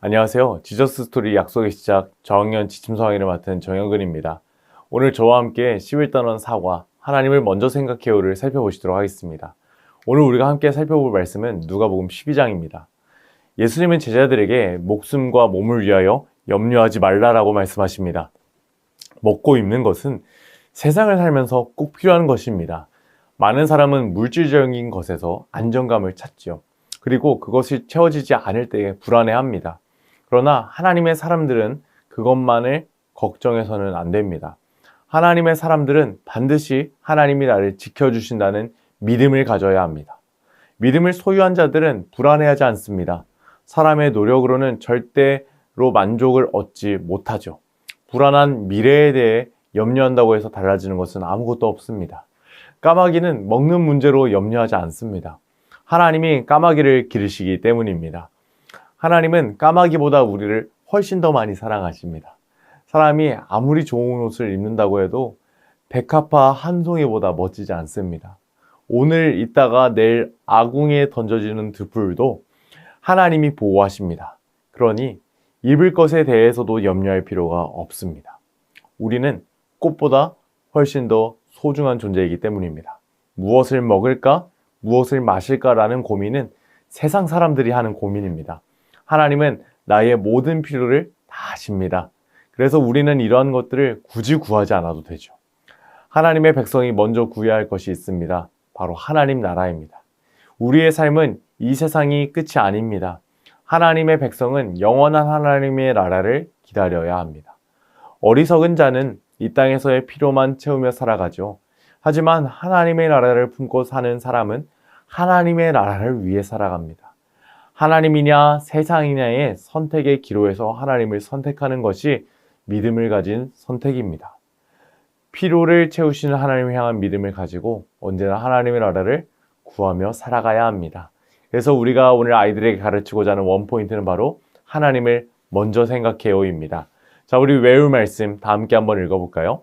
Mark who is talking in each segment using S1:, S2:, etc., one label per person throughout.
S1: 안녕하세요. 지저스 스토리 약속의 시작 저학년 지침서강의를 맡은 정영근입니다. 오늘 저와 함께 11단원 사과 하나님을 먼저 생각해요를 살펴보시도록 하겠습니다. 오늘 우리가 함께 살펴볼 말씀은 누가복음 12장입니다. 예수님은 제자들에게 목숨과 몸을 위하여 염려하지 말라라고 말씀하십니다. 먹고 입는 것은 세상을 살면서 꼭 필요한 것입니다. 많은 사람은 물질적인 것에서 안정감을 찾죠. 그리고 그것이 채워지지 않을 때에 불안해합니다. 그러나 하나님의 사람들은 그것만을 걱정해서는 안 됩니다. 하나님의 사람들은 반드시 하나님이 나를 지켜주신다는 믿음을 가져야 합니다. 믿음을 소유한 자들은 불안해하지 않습니다. 사람의 노력으로는 절대로 만족을 얻지 못하죠. 불안한 미래에 대해 염려한다고 해서 달라지는 것은 아무것도 없습니다. 까마귀는 먹는 문제로 염려하지 않습니다. 하나님이 까마귀를 기르시기 때문입니다. 하나님은 까마귀보다 우리를 훨씬 더 많이 사랑하십니다. 사람이 아무리 좋은 옷을 입는다고 해도 백합화 한 송이보다 멋지지 않습니다. 오늘 있다가 내일 아궁이에 던져지는 들풀도 하나님이 보호하십니다. 그러니 입을 것에 대해서도 염려할 필요가 없습니다. 우리는 꽃보다 훨씬 더 소중한 존재이기 때문입니다. 무엇을 먹을까? 무엇을 마실까라는 고민은 세상 사람들이 하는 고민입니다. 하나님은 나의 모든 필요를 다 아십니다. 그래서 우리는 이러한 것들을 굳이 구하지 않아도 되죠. 하나님의 백성이 먼저 구해야 할 것이 있습니다. 바로 하나님 나라입니다. 우리의 삶은 이 세상이 끝이 아닙니다. 하나님의 백성은 영원한 하나님의 나라를 기다려야 합니다. 어리석은 자는 이 땅에서의 필요만 채우며 살아가죠. 하지만 하나님의 나라를 품고 사는 사람은 하나님의 나라를 위해 살아갑니다. 하나님이냐 세상이냐의 선택의 기로에서 하나님을 선택하는 것이 믿음을 가진 선택입니다. 필요를 채우시는 하나님을 향한 믿음을 가지고 언제나 하나님의 나라를 구하며 살아가야 합니다. 그래서 우리가 오늘 아이들에게 가르치고자 하는 원포인트는 바로 하나님을 먼저 생각해요입니다. 자, 우리 외울 말씀 다 함께 한번 읽어볼까요?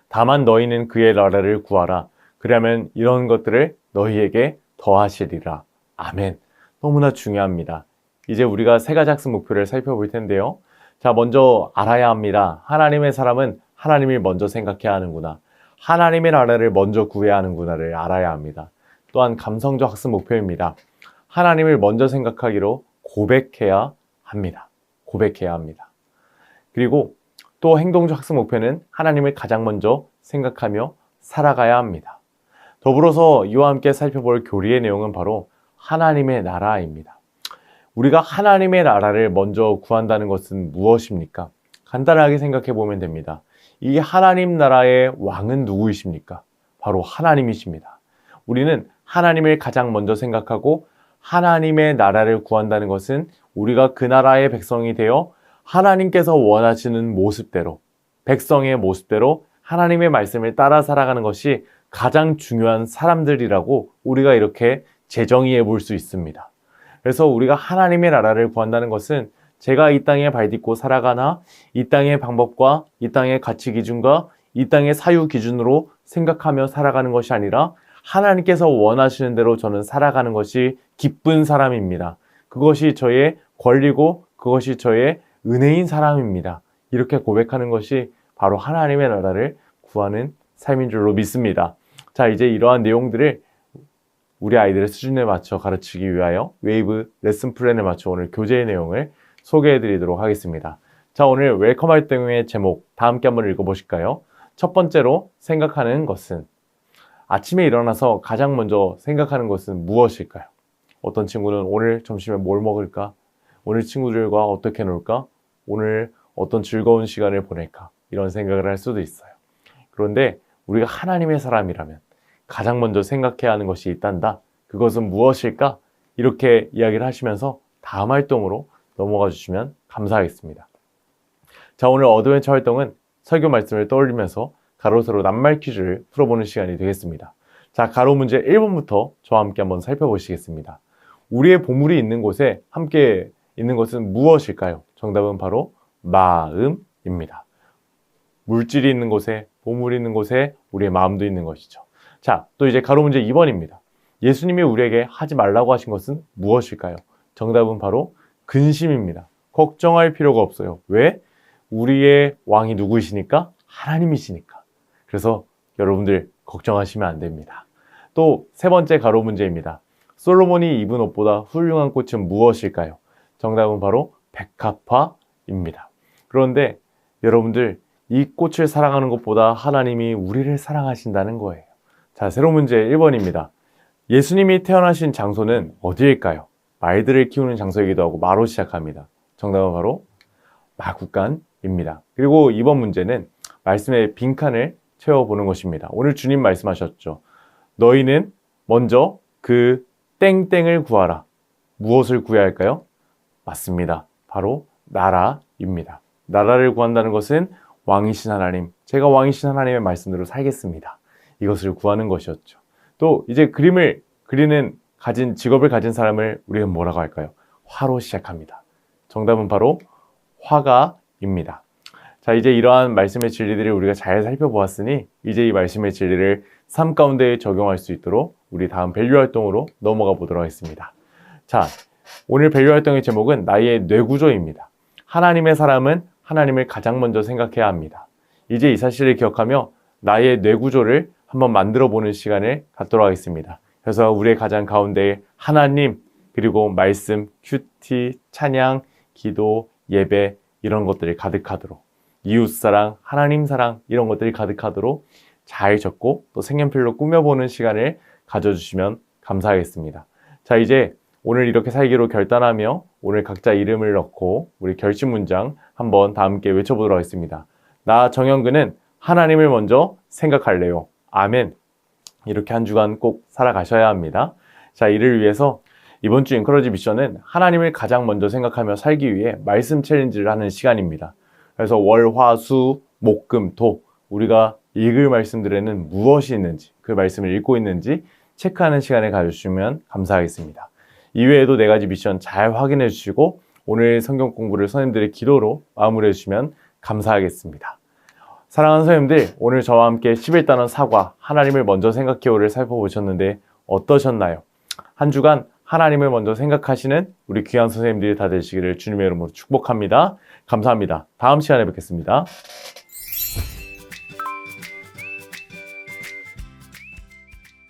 S1: 다만 너희는 그의 나라를 구하라. 그러면 이런 것들을 너희에게 더하시리라. 아멘. 너무나 중요합니다. 이제 우리가 세 가지 학습 목표를 살펴볼 텐데요. 자, 먼저 알아야 합니다. 하나님의 사람은 하나님을 먼저 생각해야 하는구나. 하나님의 나라를 먼저 구해야 하는구나를 알아야 합니다. 또한 감성적 학습 목표입니다. 하나님을 먼저 생각하기로 고백해야 합니다. 고백해야 합니다. 그리고 또 행동적 학습 목표는 하나님을 가장 먼저 생각하며 살아가야 합니다. 더불어서 이와 함께 살펴볼 교리의 내용은 바로 하나님의 나라입니다. 우리가 하나님의 나라를 먼저 구한다는 것은 무엇입니까? 간단하게 생각해 보면 됩니다. 이 하나님 나라의 왕은 누구이십니까? 바로 하나님이십니다. 우리는 하나님을 가장 먼저 생각하고 하나님의 나라를 구한다는 것은 우리가 그 나라의 백성이 되어 하나님께서 원하시는 모습대로, 백성의 모습대로 하나님의 말씀을 따라 살아가는 것이 가장 중요한 사람들이라고 우리가 이렇게 재정의해 볼 수 있습니다. 그래서 우리가 하나님의 나라를 구한다는 것은 제가 이 땅에 발딛고 살아가나 이 땅의 방법과 이 땅의 가치 기준과 이 땅의 사유 기준으로 생각하며 살아가는 것이 아니라 하나님께서 원하시는 대로 저는 살아가는 것이 기쁜 사람입니다. 그것이 저의 권리고 그것이 저의 은혜인 사람입니다. 이렇게 고백하는 것이 바로 하나님의 나라를 구하는 삶인 줄로 믿습니다. 자, 이제 이러한 내용들을 우리 아이들의 수준에 맞춰 가르치기 위하여 웨이브 레슨 플랜에 맞춰 오늘 교재의 내용을 소개해 드리도록 하겠습니다. 자, 오늘 웰컴 활동의 제목 다 함께 한번 읽어보실까요? 첫 번째로 생각하는 것은, 아침에 일어나서 가장 먼저 생각하는 것은 무엇일까요? 어떤 친구는 오늘 점심에 뭘 먹을까? 오늘 친구들과 어떻게 놀까? 오늘 어떤 즐거운 시간을 보낼까? 이런 생각을 할 수도 있어요. 그런데 우리가 하나님의 사람이라면 가장 먼저 생각해야 하는 것이 있단다. 그것은 무엇일까? 이렇게 이야기를 하시면서 다음 활동으로 넘어가 주시면 감사하겠습니다. 자, 오늘 어드벤처 활동은 설교 말씀을 떠올리면서 가로 세로 낱말 퀴즈를 풀어보는 시간이 되겠습니다. 자, 가로 문제 1번부터 저와 함께 한번 살펴보시겠습니다. 우리의 보물이 있는 곳에 함께 있는 것은 무엇일까요? 정답은 바로 마음입니다. 물질이 있는 곳에, 보물이 있는 곳에 우리의 마음도 있는 것이죠. 자, 또 이제 가로 문제 2번입니다. 예수님이 우리에게 하지 말라고 하신 것은 무엇일까요? 정답은 바로 근심입니다. 걱정할 필요가 없어요. 왜? 우리의 왕이 누구이시니까? 하나님이시니까. 그래서 여러분들 걱정하시면 안 됩니다. 또 세 번째 가로 문제입니다. 솔로몬이 입은 옷보다 훌륭한 꽃은 무엇일까요? 정답은 바로 백합화입니다. 그런데 여러분들 이 꽃을 사랑하는 것보다 하나님이 우리를 사랑하신다는 거예요. 자, 새로운 문제 1번입니다. 예수님이 태어나신 장소는 어디일까요? 말들을 키우는 장소이기도 하고 마로 시작합니다. 정답은 바로 마구간입니다. 그리고 2번 문제는 말씀의 빈칸을 채워보는 것입니다. 오늘 주님 말씀하셨죠. 너희는 먼저 그 땡땡을 구하라. 무엇을 구해야 할까요? 맞습니다. 바로 나라입니다. 나라를 구한다는 것은 왕이신 하나님, 제가 왕이신 하나님의 말씀대로 살겠습니다. 이것을 구하는 것이었죠. 또 이제 그림을 그리는 직업을 가진 사람을 우리는 뭐라고 할까요? 화로 시작합니다. 정답은 바로 화가입니다. 자, 이제 이러한 말씀의 진리들을 우리가 잘 살펴보았으니 이제 이 말씀의 진리를 삶 가운데 적용할 수 있도록 우리 다음 밸류 활동으로 넘어가 보도록 하겠습니다. 자, 오늘 밸류 활동의 제목은 나의 뇌구조입니다. 하나님의 사람은 하나님을 가장 먼저 생각해야 합니다. 이제 이 사실을 기억하며 나의 뇌구조를 한번 만들어 보는 시간을 갖도록 하겠습니다. 그래서 우리의 가장 가운데 하나님, 그리고 말씀, 큐티, 찬양, 기도, 예배 이런 것들이 가득하도록, 이웃사랑, 하나님 사랑 이런 것들이 가득하도록 잘 적고 또 색연필로 꾸며보는 시간을 가져주시면 감사하겠습니다. 자, 이제 오늘 이렇게 살기로 결단하며 오늘 각자 이름을 넣고 우리 결심 문장 한번 다 함께 외쳐보도록 하겠습니다. 나 정영근은 하나님을 먼저 생각할래요. 아멘. 이렇게 한 주간 꼭 살아가셔야 합니다. 자, 이를 위해서 이번 주 인커러지 미션은 하나님을 가장 먼저 생각하며 살기 위해 말씀 챌린지를 하는 시간입니다. 그래서 월, 화, 수, 목, 금, 토 우리가 읽을 말씀들에는 무엇이 있는지, 그 말씀을 읽고 있는지 체크하는 시간을 가져주시면 감사하겠습니다. 이외에도 4가지 미션 잘 확인해 주시고 오늘 성경 공부를 선생님들의 기도로 마무리해 주시면 감사하겠습니다. 사랑하는 선생님들, 오늘 저와 함께 11단원 사과, 하나님을 먼저 생각해요를 살펴보셨는데 어떠셨나요? 한 주간 하나님을 먼저 생각하시는 우리 귀한 선생님들이 다 되시기를 주님의 이름으로 축복합니다. 감사합니다. 다음 시간에 뵙겠습니다.